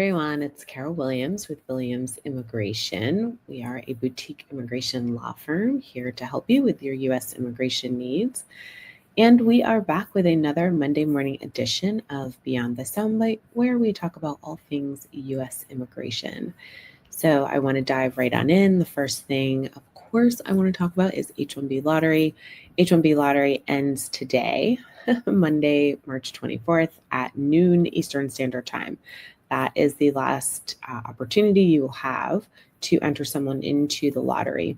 everyone, it's Carol Williams with Williams Immigration. We are a boutique immigration law firm here to help you with your U.S. immigration needs. And we are back with another Monday morning edition of Beyond the Soundbite, where we talk about all things U.S. immigration. So I want to dive right on in. The first thing, of course, I want to talk about is H-1B lottery. H-1B lottery ends today, Monday, March 24th at noon Eastern Standard Time. That is the last opportunity you will have to enter someone into the lottery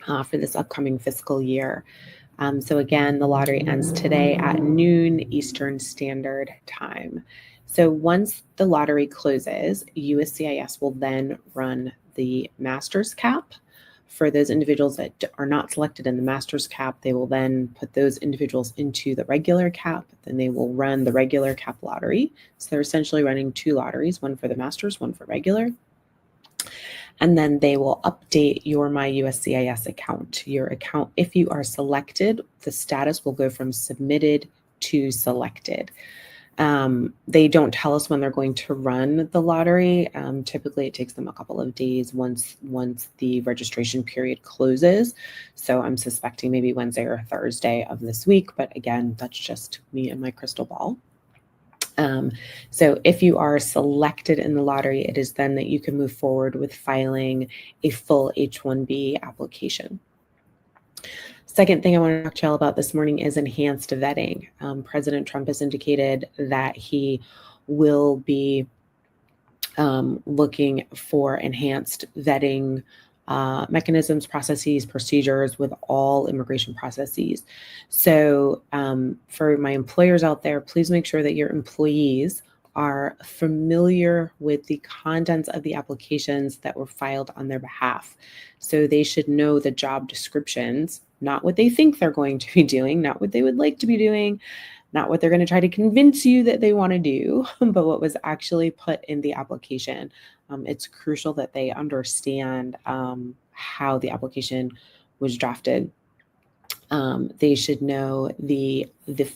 for this upcoming fiscal year. So again, the lottery ends today at noon Eastern Standard Time. So once the lottery closes, USCIS will then run the master's cap. For those individuals that are not selected in the master's cap, they will then put those individuals into the regular cap. Then they will run the regular cap lottery. So they're essentially running two lotteries, one for the master's, one for regular. And then they will update your My USCIS account. Your account, if you are selected, the status will go from submitted to selected. They don't tell us when they're going to run the lottery. Typically, it takes them a couple of days once the registration period closes. So I'm suspecting maybe Wednesday or Thursday of this week. But again, that's just me and my crystal ball. So if you are selected in the lottery, it is then that you can move forward with filing a full H-1B application. Second thing I want to talk to you all about this morning is enhanced vetting. President Trump has indicated that he will be looking for enhanced vetting mechanisms, processes, procedures with all immigration processes. So for my employers out there, please make sure that your employees are familiar with the contents of the applications that were filed on their behalf. So they should know the job descriptions, not what they think they're going to be doing, not what they would like to be doing, not what they're going to try to convince you that they want to do, but what was actually put in the application. It's crucial that they understand how the application was drafted. They should know the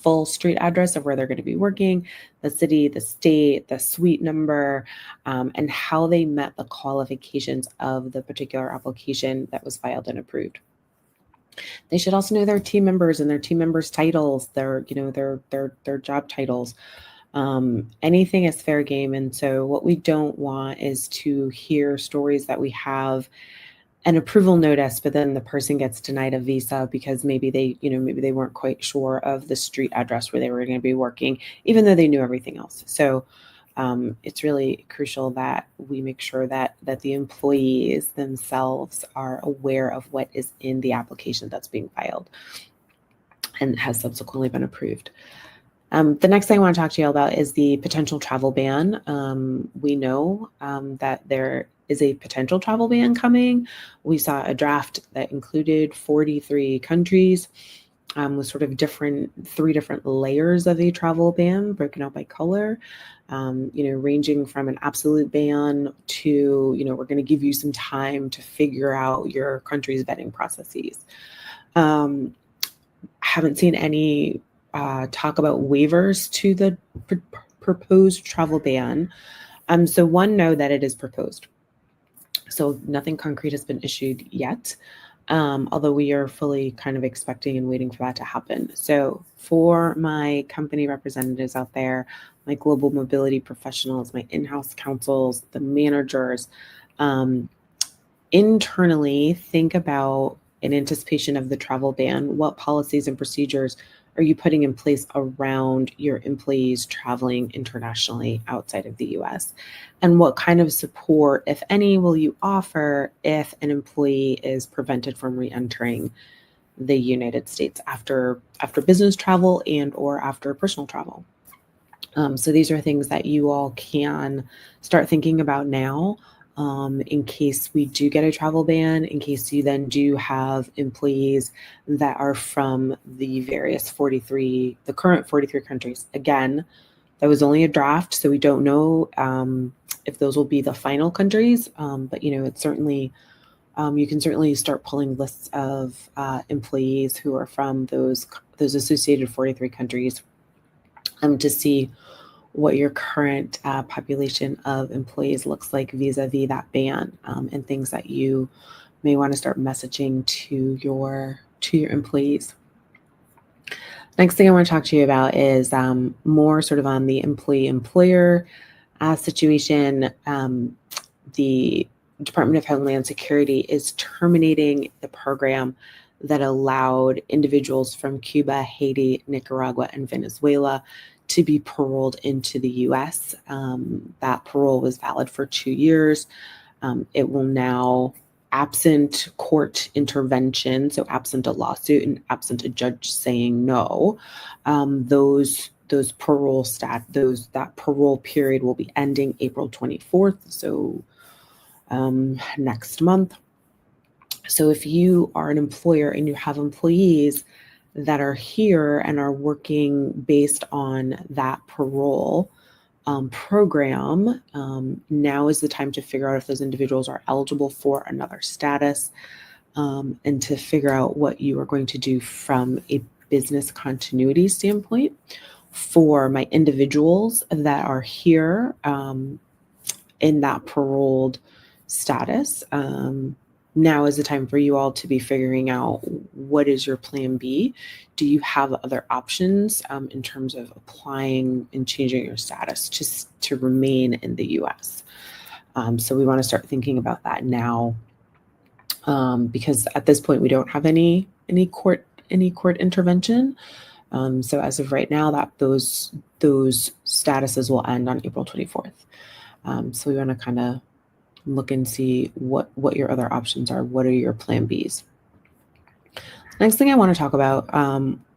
full street address of where they're going to be working, the city, the state, the suite number, and how they met the qualifications of the particular application that was filed and approved. They should also know their team members and their team members' titles, their job titles. Anything is fair game. And so what we don't want is to hear stories that we have an approval notice, but then the person gets denied a visa because maybe they weren't quite sure of the street address where they were going to be working, even though they knew everything else. So it's really crucial that we make sure that the employees themselves are aware of what is in the application that's being filed and has subsequently been approved. The next thing I want to talk to you all about is the potential travel ban. We know that there is a potential travel ban coming. We saw a draft that included 43 countries with sort of three different layers of a travel ban broken out by color, ranging from an absolute ban to, we're going to give you some time to figure out your country's vetting processes. Haven't seen any talk about waivers to the proposed travel ban. So one, know that it is proposed. So nothing concrete has been issued yet, although we are fully kind of expecting and waiting for that to happen. So for my company representatives out there, my global mobility professionals, my in-house counsels, the managers, internally think about, in anticipation of the travel ban, what policies and procedures are you putting in place around your employees traveling internationally outside of the U.S.? And what kind of support, if any, will you offer if an employee is prevented from re-entering the United States after business travel and or after personal travel? So these are things that you all can start thinking about now. In case we do get a travel ban, in case you then do have employees that are from the current 43 countries. Again, that was only a draft, so we don't know if those will be the final countries, but it's certainly, you can certainly start pulling lists of employees who are from those associated 43 countries to see what your current population of employees looks like vis-a-vis that ban, and things that you may want to start messaging to your employees. Next thing I want to talk to you about is more sort of on the employee-employer situation. The Department of Homeland Security is terminating the program that allowed individuals from Cuba, Haiti, Nicaragua, and Venezuela to be paroled into the U.S. That parole was valid for 2 years. It will now, absent court intervention, so absent a lawsuit and absent a judge saying no, that parole period will be ending April 24th, so next month. So if you are an employer and you have employees that are here and are working based on that parole program, now is the time to figure out if those individuals are eligible for another status, and to figure out what you are going to do from a business continuity standpoint for my individuals that are here in that paroled status. Now is the time for you all to be figuring out, what is your plan B? Do you have other options in terms of applying and changing your status to remain in the U.S.? So we want to start thinking about that now, because at this point we don't have any court intervention. So as of right now, that those statuses will end on April 24th. So we want to kind of look and see what your other options are. What are your plan Bs? Next thing I want to talk about,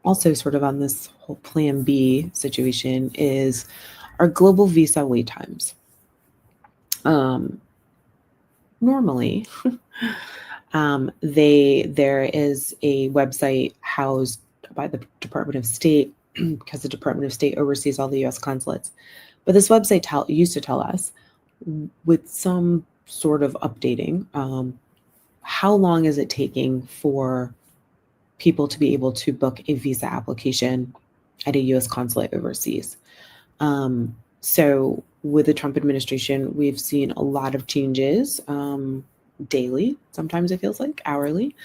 also sort of on this whole plan B situation, is our global visa wait times. Normally, there is a website housed by the Department of State, because the Department of State oversees all the U.S. consulates. But this website used to tell us, with some sort of updating, how long is it taking for people to be able to book a visa application at a U.S. consulate overseas. So with the Trump administration, we've seen a lot of changes daily. Sometimes it feels like hourly,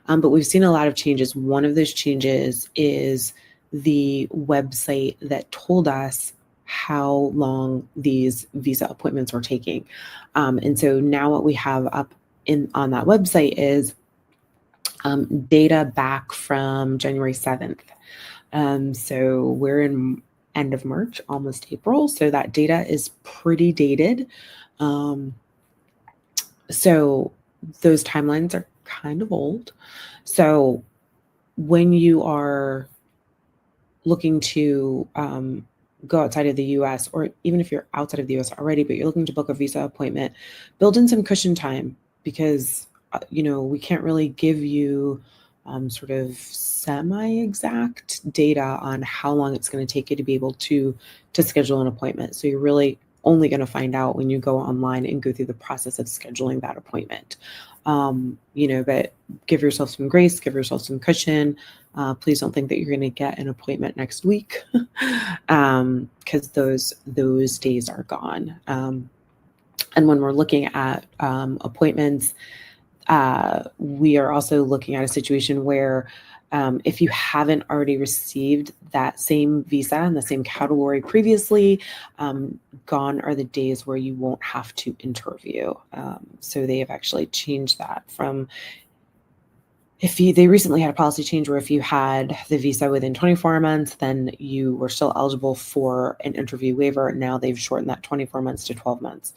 but we've seen a lot of changes. One of those changes is the website that told us how long these visa appointments were taking. And so now what we have up on that website is data back from January 7th. So we're in end of March, almost April. So that data is pretty dated. So those timelines are kind of old. So when you are looking to go outside of the US, or even if you're outside of the US already, but you're looking to book a visa appointment, build in some cushion time, because we can't really give you sort of semi-exact data on how long it's going to take you to be able to schedule an appointment. So you're really only going to find out when you go online and go through the process of scheduling that appointment. But give yourself some grace, give yourself some cushion. Please don't think that you're going to get an appointment next week, because those days are gone. And when we're looking at appointments, we are also looking at a situation where if you haven't already received that same visa in the same category previously, gone are the days where you won't have to interview. So they have actually changed that from, they recently had a policy change where if you had the visa within 24 months, then you were still eligible for an interview waiver. Now they've shortened that 24 months to 12 months.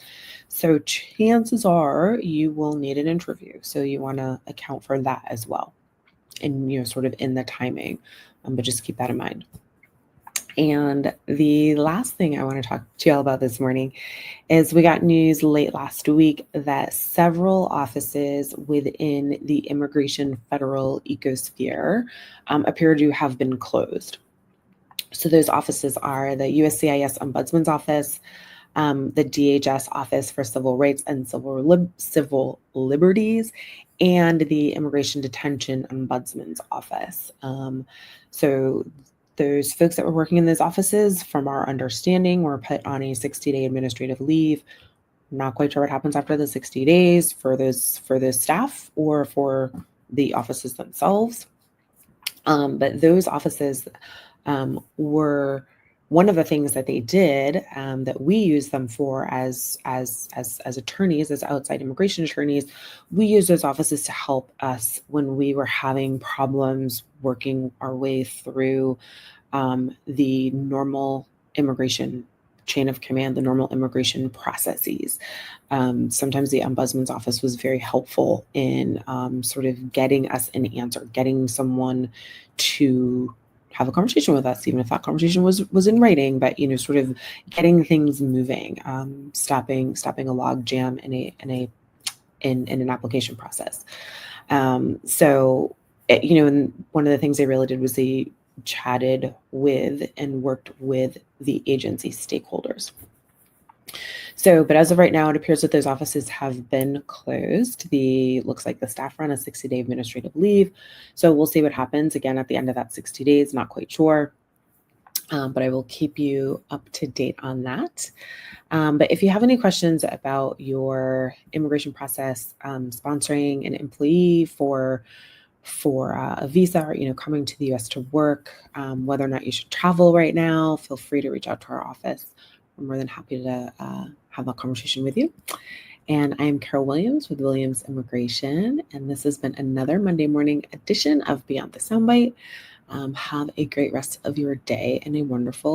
So chances are you will need an interview. So you want to account for that as well, and sort of in the timing, but just keep that in mind. And the last thing I want to talk to y'all about this morning is we got news late last week that several offices within the immigration federal ecosphere appear to have been closed. So those offices are the USCIS Ombudsman's Office, the DHS Office for Civil Rights and Civil Liberties, and the Immigration Detention Ombudsman's Office. So those folks that were working in those offices, from our understanding, were put on a 60-day administrative leave. I'm not quite sure what happens after the 60 days for those staff or for the offices themselves. But those offices were one of the things that they did, that we use them for as attorneys, as outside immigration attorneys. We use those offices to help us when we were having problems working our way through the normal immigration chain of command, the normal immigration processes. Sometimes the ombudsman's office was very helpful in sort of getting us an answer, getting someone to have a conversation with us, even if that conversation was in writing, but sort of getting things moving, stopping a log jam in an application process. So, and one of the things they really did was they chatted with and worked with the agency stakeholders. So, but as of right now, it appears that those offices have been closed. Looks like the staff are on a 60-day administrative leave. So we'll see what happens again at the end of that 60 days. Not quite sure, but I will keep you up to date on that. But if you have any questions about your immigration process, sponsoring an employee for a visa, or coming to the U.S. to work, whether or not you should travel right now, feel free to reach out to our office. I'm more than happy to have that conversation with you. And I am Carol Williams with Williams Immigration, and this has been another Monday morning edition of Beyond the Soundbite. Have a great rest of your day and a wonderful